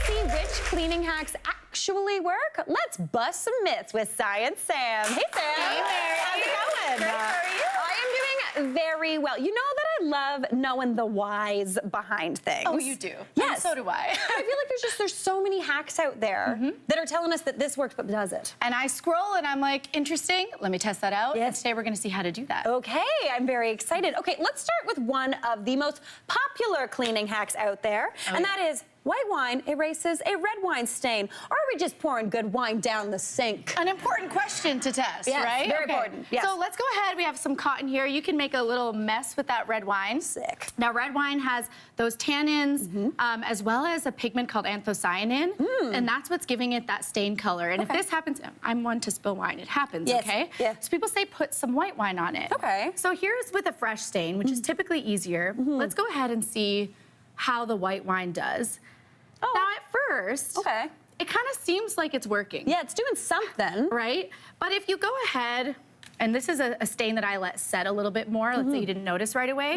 see which cleaning hacks actually work? Let's bust some myths with Science Sam. Hey, Sam. Hey, Mary. How's it going? Great, how are you? I am doing very well. You know that I love knowing the whys behind things. Oh, you do? Yes. And so do I. I feel like there's so many hacks out there that are telling us that this works but does it. And I scroll and I'm like, interesting. Let me test that out. Yes. And today we're going to see how to do that. Okay, I'm very excited. Okay, let's start with one of the most popular cleaning hacks out there, and that is white wine erases a red wine stain. Or are we just pouring good wine down the sink? An important question to test, Yes, right? very important, yes. So let's go ahead. We have some cotton here. You can make a little mess with that red wine. Sick. Now, red wine has those tannins, as well as a pigment called anthocyanin, and that's what's giving it that stain color. And if this happens, I'm one to spill wine. It happens, Yes, okay? yeah. So people say put some white wine on it. Okay. So here's with a fresh stain, which is typically easier. Let's go ahead and see how the white wine does. Oh. Now, at first, Okay. it kind of seems like it's working. Yeah, it's doing something. Right? But if you go ahead, and this is a stain that I let set a little bit more, let's say you didn't notice right away,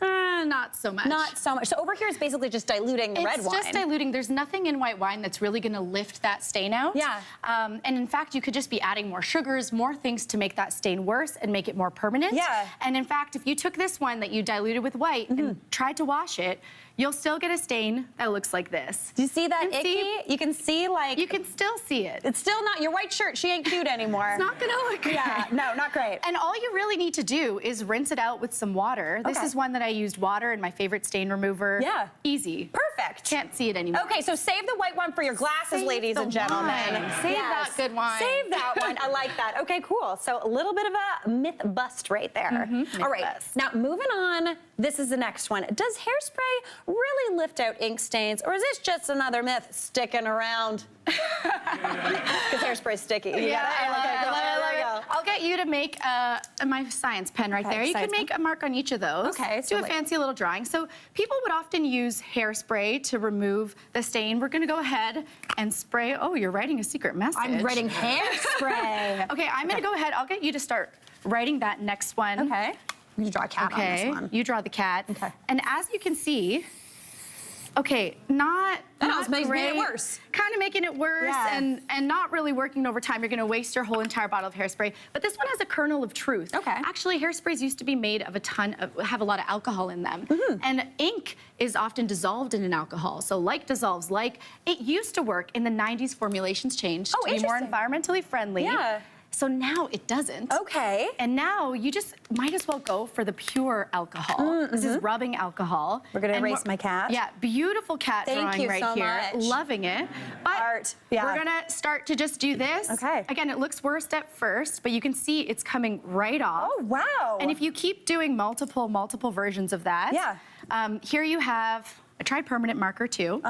not so much. Not so much. So over here, it's basically just diluting the red wine. It's just diluting. There's nothing in white wine that's really going to lift that stain out. Yeah. And in fact, you could just be adding more sugars, more things to make that stain worse and make it more permanent. Yeah. And in fact, if you took this one that you diluted with white and tried to wash it, you'll still get a stain that looks like this. Do you see that And icky? see- You can see like... You can still see it. It's still not your white shirt. She ain't cute anymore. It's not going to look good. Yeah, no, not great. And all you really need to do is rinse it out with some water. This Okay. is one that I used water in my favorite stain remover. Yeah. Easy. Perfect. Can't see it anymore. Okay, so save the white one for your glasses, Save ladies the and gentlemen. wine. Save that good wine. Save that one. I like that. Okay, cool. So a little bit of a myth bust right there. All right, bust. now moving on. This is the next one. Does hairspray really lift out ink stains, or is this just another myth sticking around? Because hairspray's sticky. You Yeah, got it? I love Okay, it, go, I love there it. you go. I'll get you to make my science pen right Okay, there. You can science make a mark on each of those. Okay, so Do a like- fancy little drawing. So people would often use hairspray to remove the stain. We're going to go ahead and spray. Oh, you're writing a secret message. I'm writing hairspray. Okay, I'm going to go ahead. I'll get you to start writing that next one. Okay. I'm gonna draw a cat on Okay, this one. you draw the cat. Okay. And as you can see, okay, not made great. it worse. Kind of making it worse Yeah. and not really working over time. You're gonna waste your whole entire bottle of hairspray. But this one has a kernel of truth. Okay. Actually, hairsprays used to be made of have a lot of alcohol in them. And ink is often dissolved in an alcohol. So like dissolves like. It used to work in the 90s, formulations changed Oh, to be more interesting. environmentally friendly. Yeah. So now it doesn't. Okay. And now you just might as well go for the pure alcohol. This is rubbing alcohol. We're gonna And erase my cat. Yeah, beautiful cat Thank drawing you right so here. much. Loving it. But Art, yeah. we're gonna start to just do this. Okay. Again, it looks worst at first, but you can see it's coming right off. Oh, wow. And if you keep doing multiple versions of that, here you have, I tried permanent marker too.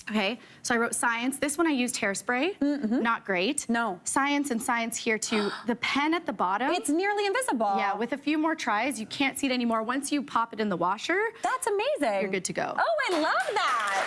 Okay, so I wrote science. This one I used hairspray. Not great. No. Science and science here too. The pen at the bottom. It's nearly invisible. Yeah, with a few more tries, you can't see it anymore. Once you pop it in the washer, That's amazing. you're good to go. Oh, I love that.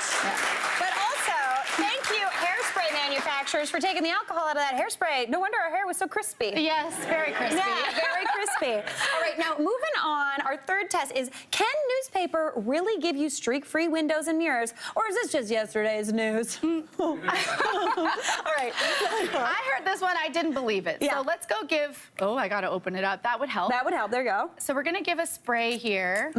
But also, thank you, hairspray manufacturers, for taking the alcohol out of that hairspray. No wonder our hair was so crispy. Yes, very crispy. Yeah, very crispy. All right, now moving on, our third test is, can newspaper really give you streak-free windows and mirrors, or is this just yesterday's news? All right. I heard this one, I didn't believe it. Yeah. So let's go give, oh, I gotta open it up. That would help. That would help. There you go. So we're gonna give a spray here.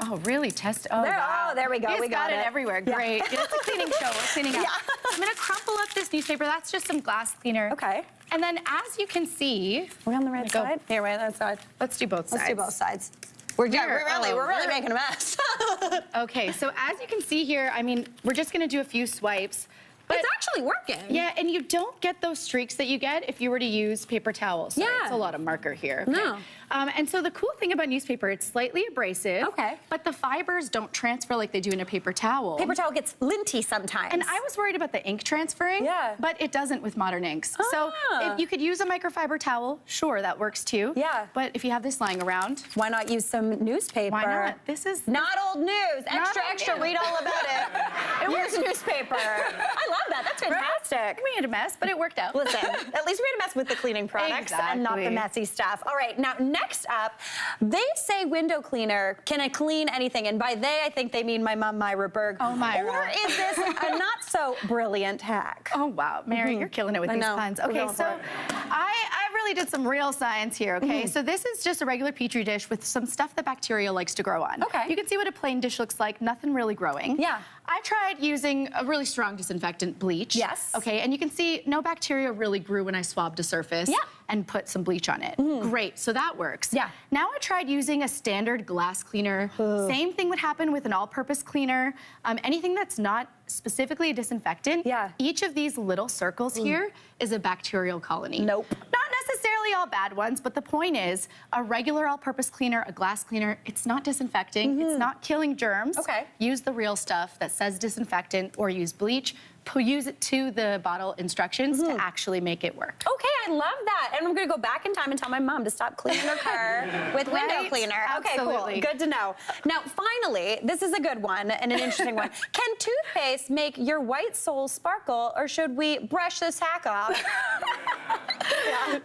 Oh, really? Oh, There- wow. oh, there we go. You We got got it it. everywhere. Yeah. Great. It's a cleaning show. We're cleaning up. Yeah. I'm gonna crumple up this newspaper. That's just some glass cleaner. Okay. And then as you can see, We're on the right Go. side? Here, we're on the right side. let's do both sides. Let's do both sides. We're really we're- making a mess. Okay, so as you can see here, I mean, we're just gonna do a few swipes. But It's actually working. yeah, and you don't get those streaks that you get if you were to use paper towels. Sorry, Yeah. it's a lot of marker here. No. And so the cool thing about newspaper, it's slightly abrasive. Okay. But the fibers don't transfer like they do in a paper towel. Paper towel gets linty sometimes. And I was worried about the ink transferring, Yeah. but it doesn't with modern inks. So Ah. if you could use a microfiber towel, sure, that works too. Yeah. But if you have this lying around, Why not use some newspaper? why not? This is Not old news. Not Extra, old extra, news. read all about it. Use newspaper. I love that. That's fantastic. We made a mess, but it worked out. Listen, at least we made a mess with the cleaning products and not the messy stuff. All right, now next up, they say window cleaner can clean anything. And by they, I think they mean my mom, Myra Berg. Oh, Myra. Or is this a not so brilliant hack? Oh, wow. Mary, you're killing it with these puns. Okay, so I really did some real science here, okay? So this is just a regular Petri dish with some stuff that bacteria likes to grow on. Okay. You can see what a plain dish looks like, nothing really growing. Yeah. I tried using a really strong disinfectant, bleach. Yes. Okay, and you can see no bacteria really grew when I swabbed a surface and put some bleach on it. Great, so that works. Yeah. Now I tried using a standard glass cleaner. Same thing would happen with an all-purpose cleaner. Anything that's not specifically a disinfectant. Yeah. Each of these little circles here is a bacterial colony. Nope. Not necessarily all bad ones, but the point is a regular all-purpose cleaner, a glass cleaner, it's not disinfecting, it's not killing germs. Okay. Use the real stuff that says disinfectant or use bleach. Use it to the bottle instructions to actually make it work. Okay, I love that. And I'm gonna go back in time and tell my mom to stop cleaning her car with window cleaner. Okay, Absolutely. cool. Good to know. Now, finally, this is a good one and an interesting one. Can toothpaste make your white soul sparkle, or should we brush this hack off?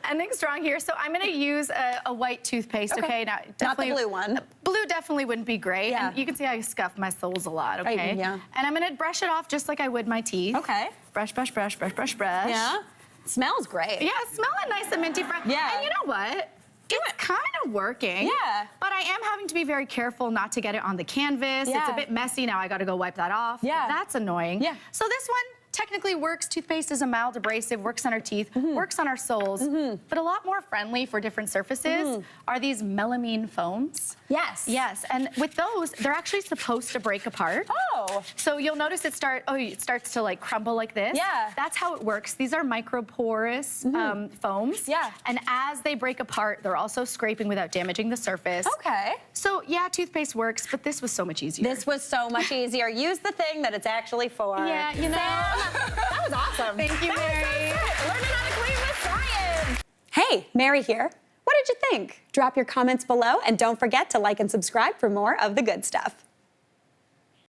Ending strong here. So I'm gonna use a white toothpaste, okay? Now, Not the blue one. Blue definitely wouldn't be great. Yeah. And you can see I scuff my soles a lot, okay? Yeah. And I'm gonna brush it off just like I would my teeth. Okay. Brush, brush, brush, brush, brush, brush. Yeah. Smells great. Yeah, smell it nice and minty fresh. Yeah. And you know what? It's kind of working. Yeah. But I am having to be very careful not to get it on the canvas. Yeah. It's a bit messy. Now I got to go wipe that off. Yeah. That's annoying. Yeah. So this one technically works. Toothpaste is a mild abrasive, works on our teeth, works on our soles. But a lot more friendly for different surfaces are these melamine foams. Yes. Yes, and with those, they're actually supposed to break apart. Oh. So you'll notice it starts to like crumble like this. Yeah. That's how it works. These are microporous foams. Yeah. And as they break apart, they're also scraping without damaging the surface. Okay. So yeah, toothpaste works, but this was so much easier. This was so much easier. Use the thing that it's actually for. Yeah, you know. That was awesome. Thank you, Mary. Learning how to clean with science. Hey, Mary here. What did you think? Drop your comments below and don't forget to like and subscribe for more of the good stuff.